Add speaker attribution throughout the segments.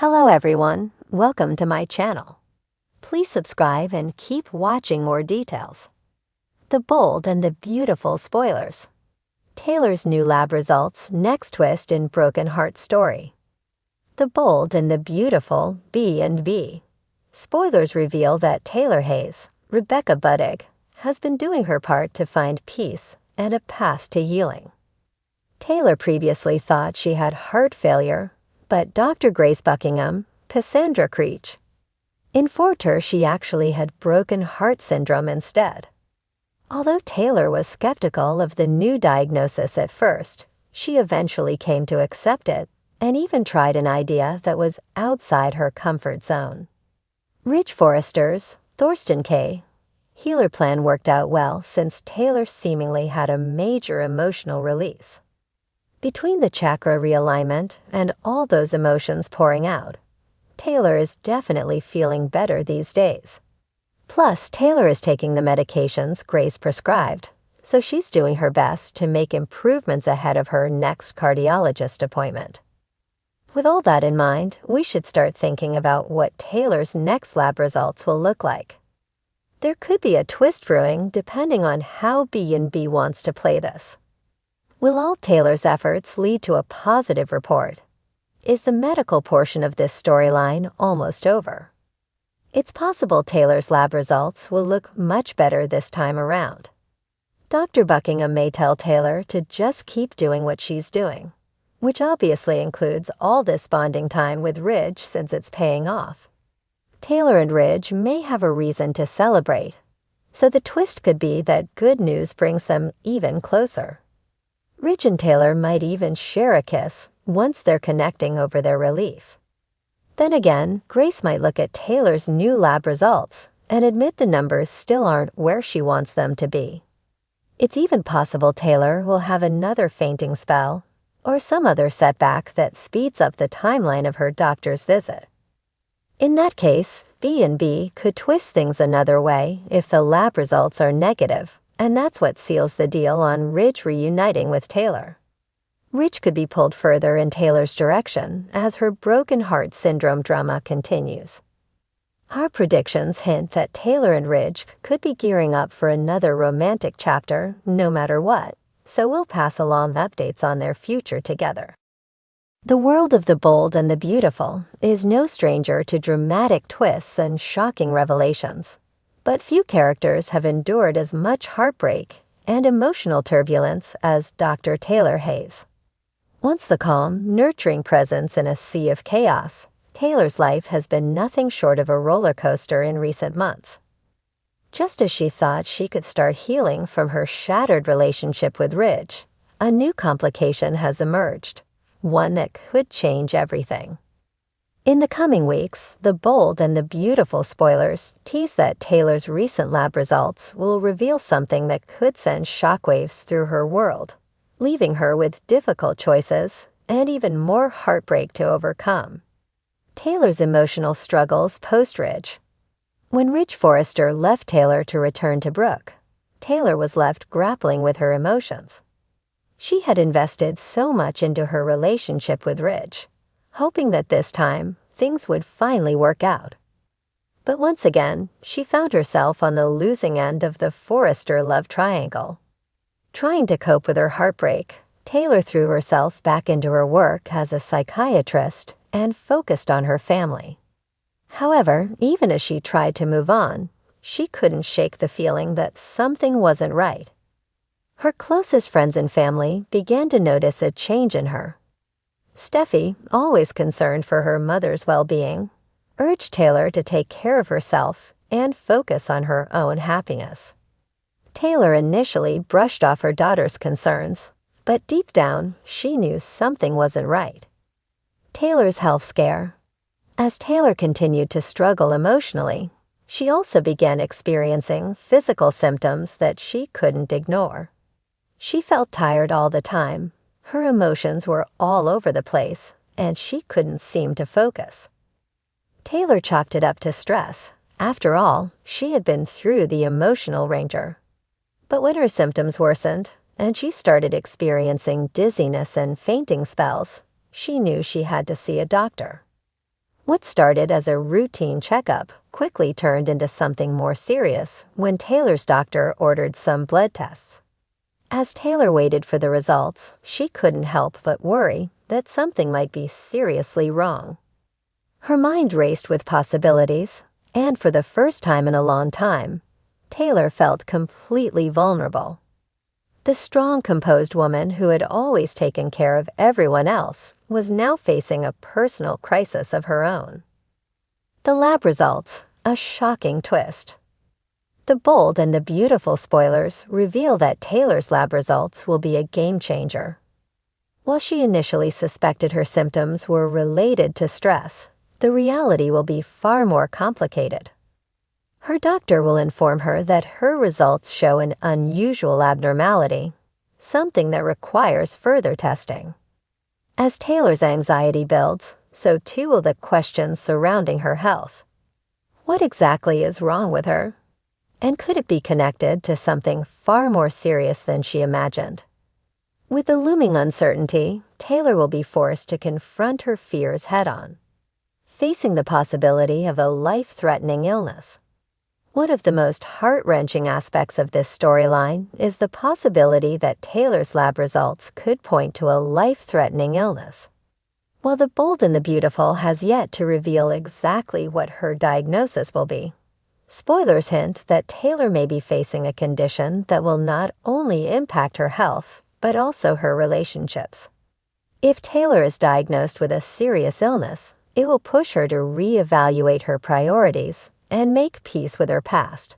Speaker 1: Hello everyone, welcome to my channel. Please subscribe and keep watching more details. The bold and the beautiful spoilers. Taylor's new lab results, next twist in Broken Heart story. The bold and the beautiful B&B. Spoilers reveal that Taylor Hayes, Rebecca Budig, has been doing her part to find peace and a path to healing. Taylor previously thought she had heart failure, but Dr. Grace Buckingham, Cassandra Creech, informed her she actually had broken heart syndrome instead. Although Taylor was skeptical of the new diagnosis at first, she eventually came to accept it and even tried an idea that was outside her comfort zone. Ridge Forrester's Thorsten Kaye healer plan worked out well since Taylor seemingly had a major emotional release. Between the chakra realignment and all those emotions pouring out, Taylor is definitely feeling better these days. Plus, Taylor is taking the medications Grace prescribed, so she's doing her best to make improvements ahead of her next cardiologist appointment. With all that in mind, we should start thinking about what Taylor's next lab results will look like. There could be a twist brewing depending on how B&B wants to play this. Will all Taylor's efforts lead to a positive report? Is the medical portion of this storyline almost over? It's possible Taylor's lab results will look much better this time around. Dr. Buckingham may tell Taylor to just keep doing what she's doing, which obviously includes all this bonding time with Ridge since it's paying off. Taylor and Ridge may have a reason to celebrate, so the twist could be that good news brings them even closer. Ridge and Taylor might even share a kiss once they're connecting over their relief. Then again, Grace might look at Taylor's new lab results and admit the numbers still aren't where she wants them to be. It's even possible Taylor will have another fainting spell or some other setback that speeds up the timeline of her doctor's visit. In that case, B&B could twist things another way if the lab results are negative, and that's what seals the deal on Ridge reuniting with Taylor. Ridge could be pulled further in Taylor's direction as her broken heart syndrome drama continues. Our predictions hint that Taylor and Ridge could be gearing up for another romantic chapter no matter what, so we'll pass along updates on their future together. The world of the bold and the beautiful is no stranger to dramatic twists and shocking revelations. But few characters have endured as much heartbreak and emotional turbulence as Dr. Taylor Hayes. Once the calm, nurturing presence in a sea of chaos, Taylor's life has been nothing short of a roller coaster in recent months. Just as she thought she could start healing from her shattered relationship with Ridge, a new complication has emerged, one that could change everything. In the coming weeks, the bold and the beautiful spoilers tease that Taylor's recent lab results will reveal something that could send shockwaves through her world, leaving her with difficult choices and even more heartbreak to overcome. Taylor's emotional struggles post-Ridge. When Ridge Forrester left Taylor to return to Brooke, Taylor was left grappling with her emotions. She had invested so much into her relationship with Ridge, hoping that this time things would finally work out. But once again, she found herself on the losing end of the Forrester love triangle. Trying to cope with her heartbreak, Taylor threw herself back into her work as a psychiatrist and focused on her family. However, even as she tried to move on, she couldn't shake the feeling that something wasn't right. Her closest friends and family began to notice a change in her. Steffi, always concerned for her mother's well-being, urged Taylor to take care of herself and focus on her own happiness. Taylor initially brushed off her daughter's concerns, but deep down, she knew something wasn't right. Taylor's health scare. As Taylor continued to struggle emotionally, she also began experiencing physical symptoms that she couldn't ignore. She felt tired all the time. Her emotions were all over the place, and she couldn't seem to focus. Taylor chalked it up to stress. After all, she had been through the emotional ranger. But when her symptoms worsened, and she started experiencing dizziness and fainting spells, she knew she had to see a doctor. What started as a routine checkup quickly turned into something more serious when Taylor's doctor ordered some blood tests. As Taylor waited for the results, she couldn't help but worry that something might be seriously wrong. Her mind raced with possibilities, and for the first time in a long time, Taylor felt completely vulnerable. The strong, composed woman who had always taken care of everyone else was now facing a personal crisis of her own. The lab results, a shocking twist. The bold and the beautiful spoilers reveal that Taylor's lab results will be a game changer. While she initially suspected her symptoms were related to stress, the reality will be far more complicated. Her doctor will inform her that her results show an unusual abnormality, something that requires further testing. As Taylor's anxiety builds, so too will the questions surrounding her health. What exactly is wrong with her? And could it be connected to something far more serious than she imagined? With the looming uncertainty, Taylor will be forced to confront her fears head-on, facing the possibility of a life-threatening illness. One of the most heart-wrenching aspects of this storyline is the possibility that Taylor's lab results could point to a life-threatening illness. While The Bold and the Beautiful has yet to reveal exactly what her diagnosis will be, spoilers hint that Taylor may be facing a condition that will not only impact her health, but also her relationships. If Taylor is diagnosed with a serious illness, it will push her to reevaluate her priorities and make peace with her past.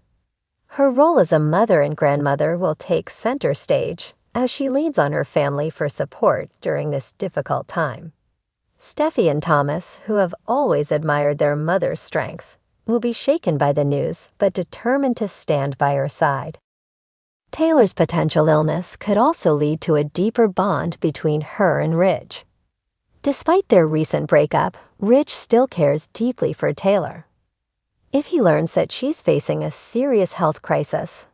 Speaker 1: Her role as a mother and grandmother will take center stage as she leans on her family for support during this difficult time. Steffi and Thomas, who have always admired their mother's strength, will be shaken by the news but determined to stand by her side. Taylor's potential illness could also lead to a deeper bond between her and Ridge. Despite their recent breakup, Ridge still cares deeply for Taylor. If he learns that she's facing a serious health crisis,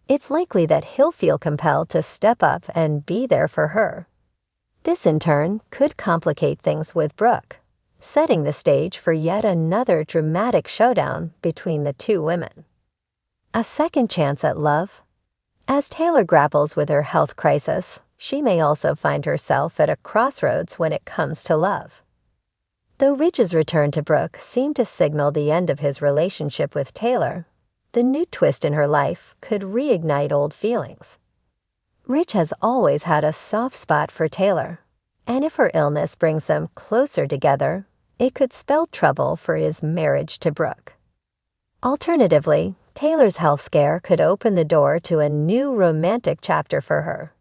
Speaker 1: it's likely that he'll feel compelled to step up and be there for her. This, in turn, could complicate things with Brooke, setting the stage for yet another dramatic showdown between the two women. A second chance at love? As Taylor grapples with her health crisis, she may also find herself at a crossroads when it comes to love. Though Ridge's return to Brooke seemed to signal the end of his relationship with Taylor, the new twist in her life could reignite old feelings. Ridge has always had a soft spot for Taylor, and if her illness brings them closer together, it could spell trouble for his marriage to Brooke. Alternatively, Taylor's health scare could open the door to a new romantic chapter for her.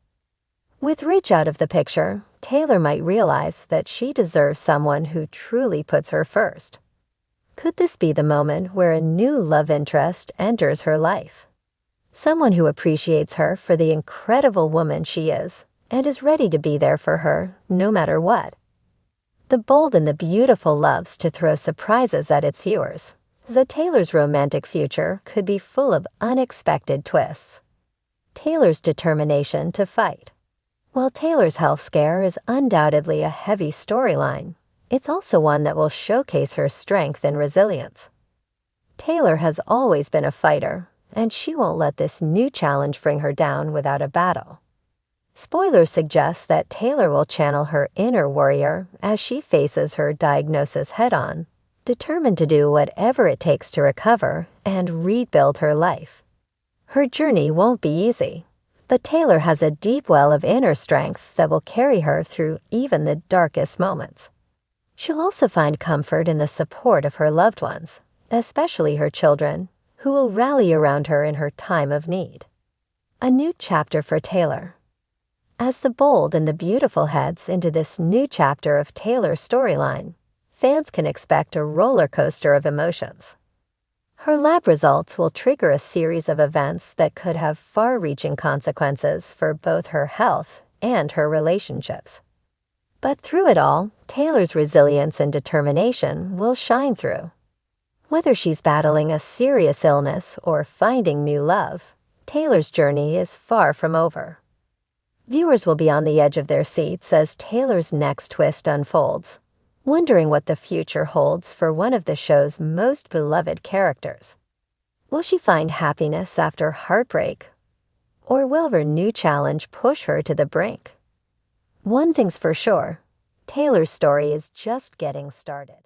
Speaker 1: With Ridge out of the picture, Taylor might realize that she deserves someone who truly puts her first. Could this be the moment where a new love interest enters her life? Someone who appreciates her for the incredible woman she is and is ready to be there for her no matter what. The Bold and the Beautiful loves to throw surprises at its viewers, so Taylor's romantic future could be full of unexpected twists. Taylor's determination to fight. While Taylor's health scare is undoubtedly a heavy storyline, it's also one that will showcase her strength and resilience. Taylor has always been a fighter, and she won't let this new challenge bring her down without a battle. Spoilers suggest that Taylor will channel her inner warrior as she faces her diagnosis head-on, determined to do whatever it takes to recover and rebuild her life. Her journey won't be easy, but Taylor has a deep well of inner strength that will carry her through even the darkest moments. She'll also find comfort in the support of her loved ones, especially her children, who will rally around her in her time of need. A new chapter for Taylor. As The Bold and the Beautiful heads into this new chapter of Taylor's storyline, fans can expect a roller coaster of emotions. Her lab results will trigger a series of events that could have far-reaching consequences for both her health and her relationships. But through it all, Taylor's resilience and determination will shine through. Whether she's battling a serious illness or finding new love, Taylor's journey is far from over. Viewers will be on the edge of their seats as Taylor's next twist unfolds. wondering what the future holds for one of the show's most beloved characters. Will she find happiness after heartbreak? Or will her new challenge push her to the brink? One thing's for sure, Taylor's story is just getting started.